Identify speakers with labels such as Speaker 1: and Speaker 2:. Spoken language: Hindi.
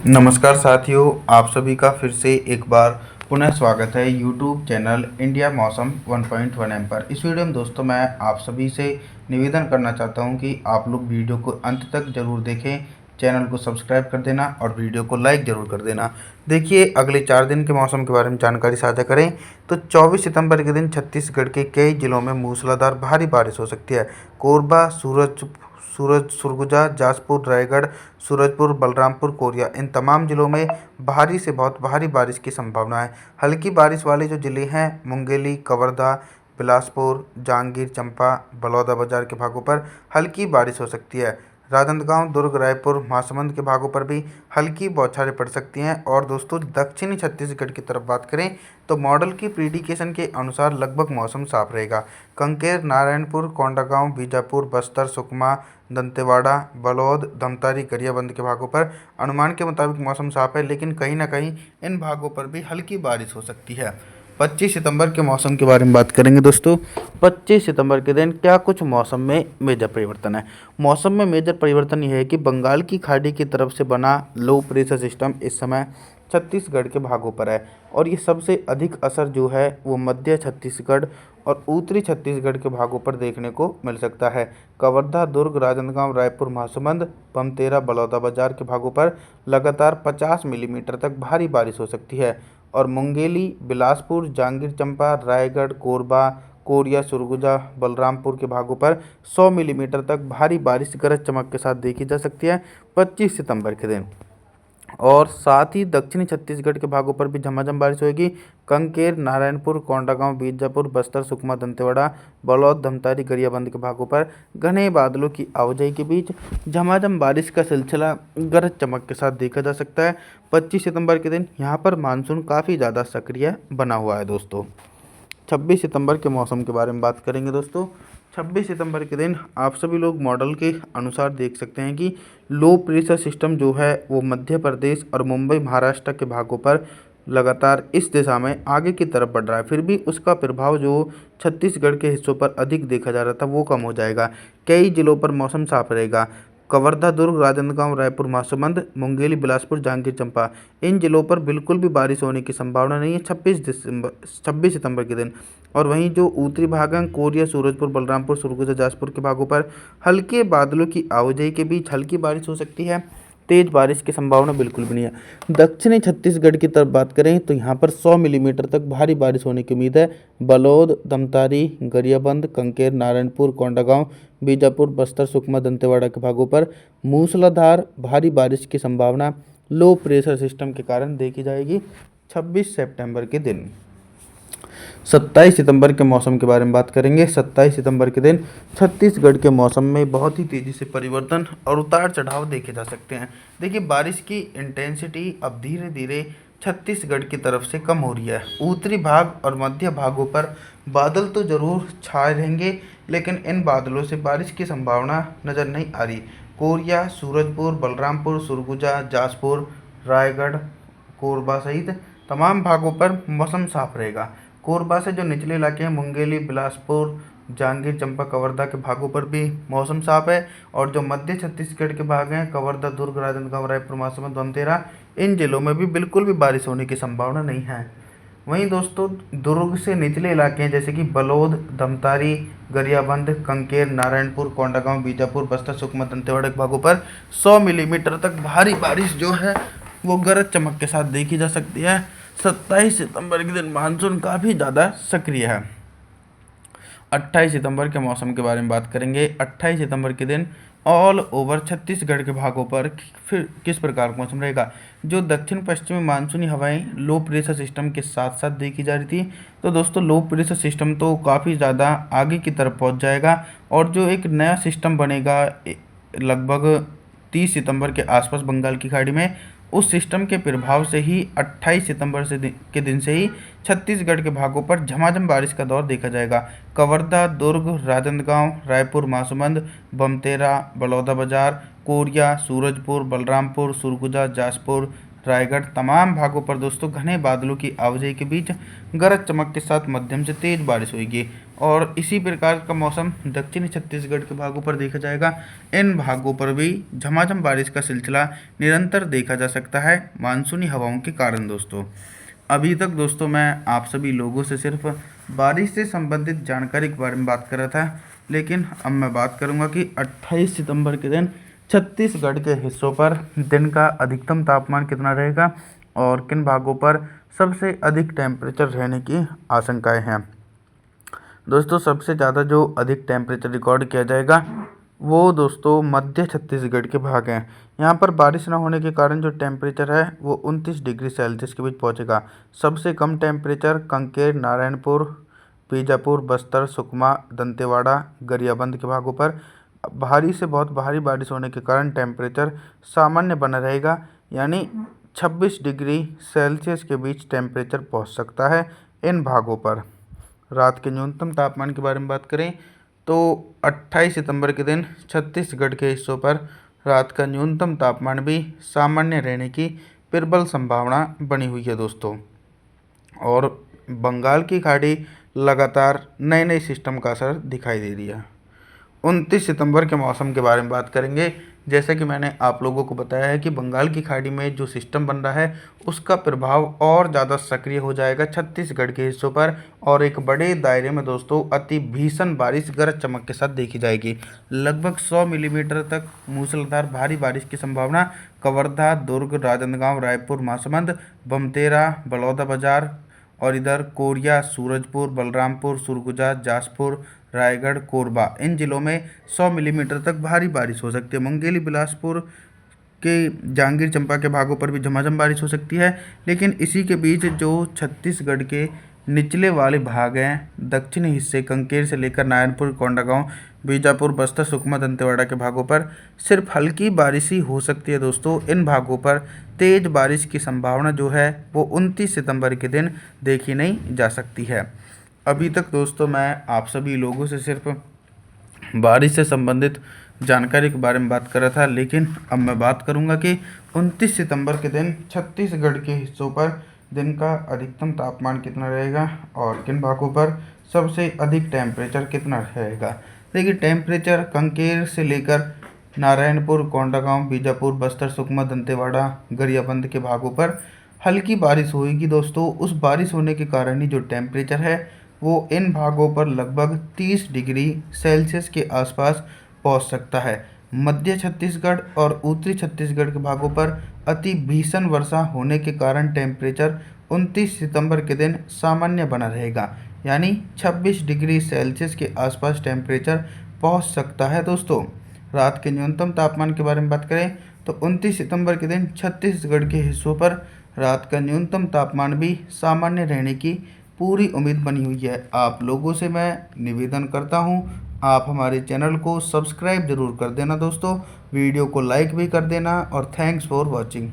Speaker 1: नमस्कार साथियों, आप सभी का फिर से एक बार पुनः स्वागत है यूट्यूब चैनल इंडिया मौसम 1.1 एम पर। इस वीडियो में दोस्तों मैं आप सभी से निवेदन करना चाहता हूं कि आप लोग वीडियो को अंत तक जरूर देखें, चैनल को सब्सक्राइब कर देना और वीडियो को लाइक ज़रूर कर देना। देखिए, अगले 4 दिन के मौसम के बारे में जानकारी साझा करें तो 24 सितंबर के दिन छत्तीसगढ़ के कई जिलों में मूसलाधार भारी बारिश हो सकती है। कोरबा, सरगुजा, जाजपुर, रायगढ़, सूरजपुर, बलरामपुर, कोरिया, इन तमाम जिलों में भारी से बहुत भारी बारिश की संभावना है। हल्की बारिश वाले जो जिले हैं मुंगेली, कवर्धा, बिलासपुर, जांजगीर चांपा, बलौदाबाजार के भागों पर हल्की बारिश हो सकती है। राजनांदगांव, दुर्ग, रायपुर, महासमुंद के भागों पर भी हल्की बौछारें पड़ सकती हैं। और दोस्तों, दक्षिणी छत्तीसगढ़ की तरफ बात करें तो मॉडल की प्रिडिकेशन के अनुसार लगभग मौसम साफ रहेगा। कंकेर, नारायणपुर, कोंडागांव, बीजापुर, बस्तर, सुकमा, दंतेवाड़ा, बलौद, धमतारी, गरियाबंद के भागों पर अनुमान के मुताबिक मौसम साफ है, लेकिन कहीं ना कहीं इन भागों पर भी हल्की बारिश हो सकती है। 25 सितंबर के मौसम के बारे में बात करेंगे दोस्तों। 25 सितंबर के दिन क्या कुछ मौसम में मेजर परिवर्तन है। मौसम में मेजर परिवर्तन यह है कि बंगाल की खाड़ी की तरफ से बना लो प्रेशर सिस्टम इस समय छत्तीसगढ़ के भागों पर है, और ये सबसे अधिक असर जो है वो मध्य छत्तीसगढ़ और उत्तरी छत्तीसगढ़ के भागों पर देखने को मिल सकता है। कवर्धा, दुर्ग, राजनांदगांव, रायपुर, महासमुंद, बमतेरा, बलौदाबाजार के भागों पर लगातार 50 मिलीमीटर तक भारी बारिश हो सकती है। और मुंगेली, बिलासपुर, जांजगीर चांपा, रायगढ़, कोरबा, कोरिया, सरगुजा, बलरामपुर के भागों पर 100 मिलीमीटर तक भारी बारिश गरज चमक के साथ देखी जा सकती है 25 सितंबर के दिन। और साथ ही दक्षिणी छत्तीसगढ़ के भागों पर भी झमाझम बारिश होगी। कंकेर, नारायणपुर, कोंडागांव, बीजापुर, बस्तर, सुकमा, दंतेवाड़ा, बलौद, धमतारी, गरियाबंद के भागों पर घने बादलों की आवाजाही के बीच झमाझम बारिश का सिलसिला गरज चमक के साथ देखा जा सकता है 25 सितंबर के दिन। यहाँ पर मानसून काफ़ी ज़्यादा सक्रिय बना हुआ है दोस्तों। 26 सितंबर के मौसम के बारे में बात करेंगे दोस्तों। 26 सितंबर के दिन आप सभी लोग मॉडल के अनुसार देख सकते हैं कि लो प्रेशर सिस्टम जो है वो मध्य प्रदेश और मुंबई, महाराष्ट्र के भागों पर लगातार इस दिशा में आगे की तरफ बढ़ रहा है। फिर भी उसका प्रभाव जो छत्तीसगढ़ के हिस्सों पर अधिक देखा जा रहा था वो कम हो जाएगा। कई जिलों पर मौसम साफ रहेगा। कवर्धा, दुर्ग, राजनांदगांव, रायपुर, महासमुंद, मुंगेली, बिलासपुर, जांजगीर चांपा, इन जिलों पर बिल्कुल भी बारिश होने की संभावना नहीं है 26 सितंबर के दिन। और वहीं जो उत्तरी भाग हैं कोरिया, सूरजपुर, बलरामपुर, सरगुजा, जाजपुर के भागों पर हल्के बादलों की आवाजाही के बीच हल्की बारिश हो सकती है। तेज बारिश की संभावना बिल्कुल भी नहीं है। दक्षिणी छत्तीसगढ़ की तरफ बात करें तो यहाँ पर 100 मिलीमीटर तक भारी बारिश होने की उम्मीद है। बलौद, धमतारी, गरियाबंद, कंकेर, नारायणपुर, कोंडागांव, बीजापुर, बस्तर, सुकमा, दंतेवाड़ा के भागों पर मूसलाधार भारी बारिश की संभावना लो प्रेशर सिस्टम के कारण देखी जाएगी 26 सितंबर के दिन। 27 सितंबर के मौसम के बारे में बात करेंगे। 27 सितंबर के दिन छत्तीसगढ़ के मौसम में बहुत ही तेज़ी से परिवर्तन और उतार चढ़ाव देखे जा सकते हैं। देखिए, बारिश की इंटेंसिटी अब धीरे धीरे छत्तीसगढ़ की तरफ से कम हो रही है। उत्तरी भाग और मध्य भागों पर बादल तो जरूर छाए रहेंगे, लेकिन इन बादलों से बारिश की संभावना नज़र नहीं आ रही। कोरिया, सूरजपुर, बलरामपुर, सरगुजा, जाजपुर, रायगढ़, कोरबा सहित तमाम भागों पर मौसम साफ रहेगा। कोरबा से जो निचले इलाके हैं मुंगेली, बिलासपुर, जांजगीर चांपा, कवर्धा के भागों पर भी मौसम साफ है। और जो मध्य छत्तीसगढ़ के भाग हैं कवर्धा, दुर्ग, राजनांदगांव, रायपुर, महासमुंद, बमतेरा, इन जिलों में भी बिल्कुल भी बारिश होने की संभावना नहीं है। वहीं दोस्तों, दुर्ग से निचले इलाके हैं जैसे कि बलौद, धमतारी, गरियाबंद, कंकेर, नारायणपुर, कोंडागांव, बीजापुर, बस्तर, सुकमा, दंतेवाड़ा के भागों पर 100 मिलीमीटर तक भारी बारिश जो है वो गरज चमक के साथ देखी जा सकती है। 27 सितंबर के दिन मानसून काफ़ी ज़्यादा सक्रिय है। 28 सितंबर के मौसम के बारे में बात करेंगे। 28 सितंबर के दिन ऑल ओवर छत्तीसगढ़ के भागों पर फिर किस प्रकार का मौसम रहेगा। जो दक्षिण पश्चिमी मानसूनी हवाएं लो प्रेशर सिस्टम के साथ साथ देखी जा रही थी, तो दोस्तों लो प्रेशर सिस्टम तो काफ़ी ज़्यादा आगे की तरफ पहुंच जाएगा। और जो एक नया सिस्टम बनेगा लगभग 30 सितंबर के आसपास बंगाल की खाड़ी में, उस सिस्टम के प्रभाव से ही 28 सितंबर के दिन से ही छत्तीसगढ़ के भागों पर झमाझम बारिश का दौर देखा जाएगा। कवर्धा, दुर्ग, राजनांदगांव, रायपुर, महासमुंद, बमतेरा, बलौदाबाजार, कोरिया, सूरजपुर, बलरामपुर, सरगुजा, जाजपुर, रायगढ़, तमाम भागों पर दोस्तों घने बादलों की आवाजाही के बीच गरज चमक के साथ मध्यम से तेज बारिश होगी। और इसी प्रकार का मौसम दक्षिणी छत्तीसगढ़ के भागों पर देखा जाएगा। इन भागों पर भी झमाझम बारिश का सिलसिला निरंतर देखा जा सकता है मानसूनी हवाओं के कारण दोस्तों। अभी तक दोस्तों मैं आप सभी लोगों से सिर्फ बारिश से संबंधित जानकारी के बारे में बात कर रहा था, लेकिन अब मैं बात करूंगा कि 28 सितंबर के दिन छत्तीसगढ़ के हिस्सों पर दिन का अधिकतम तापमान कितना रहेगा और किन भागों पर सबसे अधिक टेम्परेचर रहने की आशंकाएं हैं। दोस्तों सबसे ज़्यादा जो अधिक टेम्परेचर रिकॉर्ड किया जाएगा वो दोस्तों मध्य छत्तीसगढ़ के भाग हैं। यहाँ पर बारिश न होने के कारण जो टेम्परेचर है वो 29 डिग्री सेल्सियस के बीच पहुँचेगा। सबसे कम टेम्परेचर कांकेर, नारायणपुर, बीजापुर, बस्तर, सुकमा, दंतेवाड़ा, गरियाबंद के भागों पर। भारी से बहुत भारी बारिश होने के कारण टेम्परेचर सामान्य बना रहेगा, यानी 26 डिग्री सेल्सियस के बीच टेम्परेचर पहुँच सकता है इन भागों पर। रात के न्यूनतम तापमान के बारे में बात करें तो 28 सितंबर के दिन छत्तीसगढ़ के हिस्सों पर रात का न्यूनतम तापमान भी सामान्य रहने की प्रबल संभावना बनी हुई है दोस्तों। और बंगाल की खाड़ी लगातार नए नए सिस्टम का असर दिखाई दे रही है। 29 सितंबर के मौसम के बारे में बात करेंगे। जैसा कि मैंने आप लोगों को बताया है कि बंगाल की खाड़ी में जो सिस्टम बन रहा है उसका प्रभाव और ज़्यादा सक्रिय हो जाएगा छत्तीसगढ़ के हिस्सों पर, और एक बड़े दायरे में दोस्तों अति भीषण बारिश गरज चमक के साथ देखी जाएगी। लगभग 100 मिलीमीटर तक मूसलाधार भारी बारिश की संभावना कवर्धा, दुर्ग, राजनांदगांव, रायपुर, महासमुंद, बमतेरा, बलौदाबाजार और इधर कोरिया, सूरजपुर, बलरामपुर, सुरगुजा, जासपुर, रायगढ़, कोरबा, इन जिलों में 100 मिलीमीटर तक भारी बारिश हो सकती है। मुंगेली, बिलासपुर के जांगीर चंपा के भागों पर भी झमाझम बारिश हो सकती है। लेकिन इसी के बीच जो छत्तीसगढ़ के निचले वाले भाग हैं, दक्षिणी हिस्से कांकेर से लेकर नारायणपुर, कोंडागांव, बीजापुर, बस्तर, सुकमा, दंतेवाड़ा के भागों पर सिर्फ हल्की बारिश ही हो सकती है दोस्तों। इन भागों पर तेज़ बारिश की संभावना जो है वो 29 सितंबर के दिन देखी नहीं जा सकती है। अभी तक दोस्तों मैं आप सभी लोगों से सिर्फ बारिश से संबंधित जानकारी के बारे में बात कर रहा था, लेकिन अब मैं बात करूंगा कि 29 सितंबर के दिन छत्तीसगढ़ के हिस्सों पर दिन का अधिकतम तापमान कितना रहेगा और किन भागों पर सबसे अधिक टेम्परेचर कितना रहेगा। देखिए टेम्परेचर कांकेर से लेकर नारायणपुर, कोंडागांव, बीजापुर, बस्तर, सुकमा, दंतेवाड़ा, गरियाबंद के भागों पर हल्की बारिश होगी दोस्तों। उस बारिश होने के कारण ही जो टेम्परेचर है वो इन भागों पर लगभग 30 डिग्री सेल्सियस के आसपास पहुंच सकता है। मध्य छत्तीसगढ़ और उत्तरी छत्तीसगढ़ के भागों पर अति भीषण वर्षा होने के कारण टेम्परेचर 29 सितंबर के दिन सामान्य बना रहेगा, यानी 26 डिग्री सेल्सियस के आसपास टेम्परेचर पहुंच सकता है दोस्तों। रात के न्यूनतम तापमान के बारे में बात करें तो 29 सितंबर के दिन छत्तीसगढ़ के हिस्सों पर रात का न्यूनतम तापमान भी सामान्य रहने की पूरी उम्मीद बनी हुई है। आप लोगों से मैं निवेदन करता हूं, आप हमारे चैनल को सब्सक्राइब जरूर कर देना दोस्तों, वीडियो को लाइक भी कर देना और थैंक्स फॉर वॉचिंग।